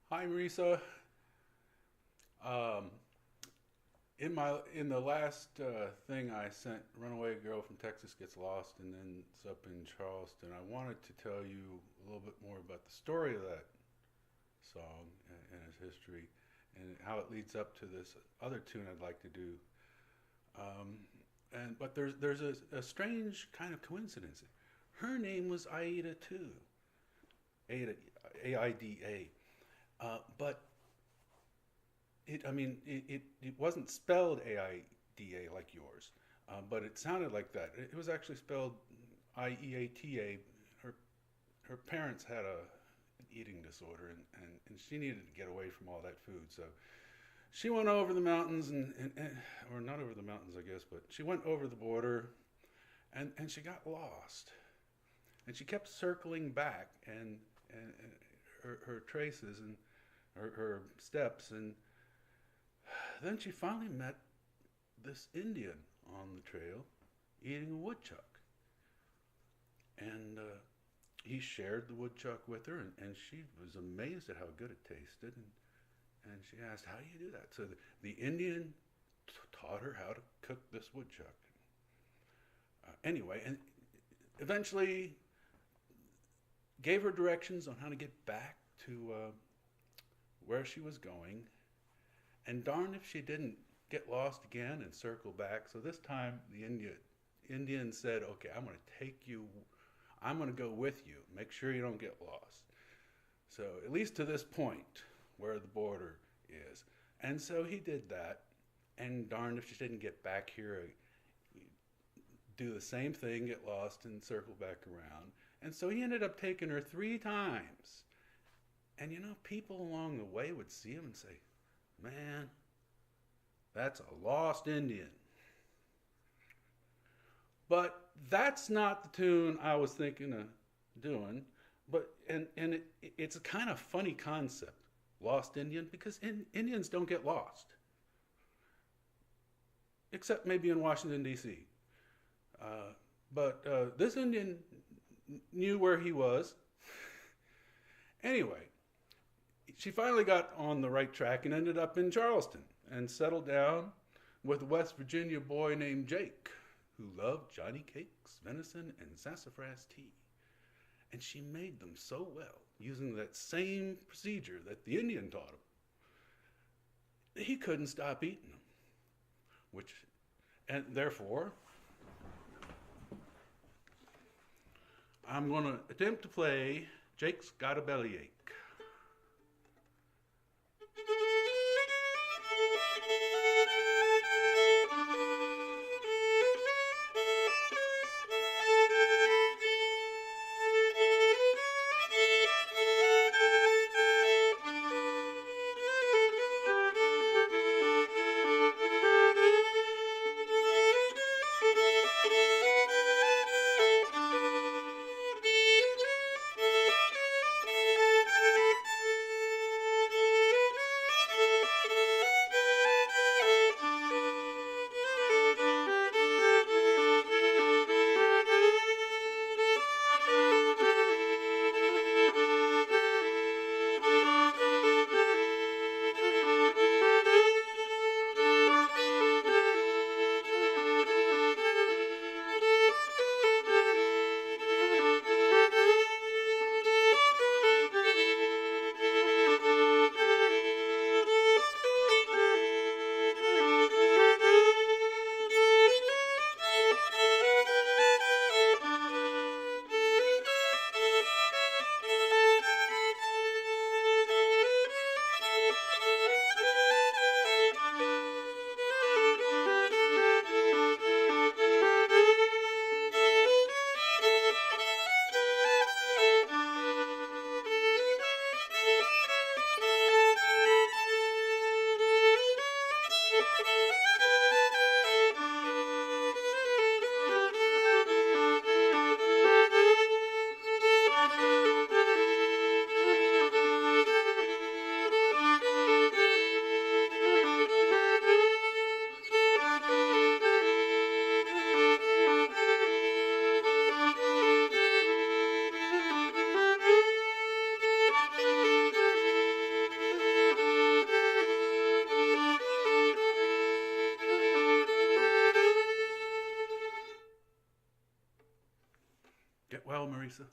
Hi, Marissa. Um, in the last thing I sent, "Runaway Girl from Texas Gets Lost," and then it's up in Charleston. I wanted to tell you a little bit more about the story of that song and its history, and how it leads up to this other tune I'd like to do. Um, but there's a strange kind of coincidence. Her name was Aida too, Aida, Aida. But it wasn't spelled Aida like yours, but it sounded like that. It was actually spelled Ieta. Her her parents had an eating disorder, and she needed to get away from all that food. So she went over the mountains, or not over the mountains, I guess, but she went over the border, and she got lost, and she kept circling back, and her traces and her steps, and then she finally met this Indian on the trail eating a woodchuck. And he shared the woodchuck with her, and she was amazed at how good it tasted. And she asked, "How do you do that?" So the Indian taught her how to cook this woodchuck. Anyway, and eventually gave her directions on how to get back to where she was going. And darn if she didn't get lost again and circle back. So this time the Indian said, "Okay, I'm going to take you. I'm going to go with you. Make sure you don't get lost." So at least to this point where the border is. And so he did that. And darn if she didn't get back here, do the same thing, get lost and circle back around. And so he ended up taking her 3 times. And people along the way would see him and say, "Man, that's a lost Indian." But that's not the tune I was thinking of doing. But it's a kind of funny concept, lost Indian, because Indians don't get lost, except maybe in Washington D.C. But this Indian knew where he was. Anyway, she finally got on the right track and ended up in Charleston and settled down with a West Virginia boy named Jake, who loved Johnny cakes, venison, and sassafras tea. And she made them so well, using that same procedure that the Indian taught him. He couldn't stop eating them, and therefore, I'm going to attempt to play Jake's Got a Bellyache. Get well, Marissa.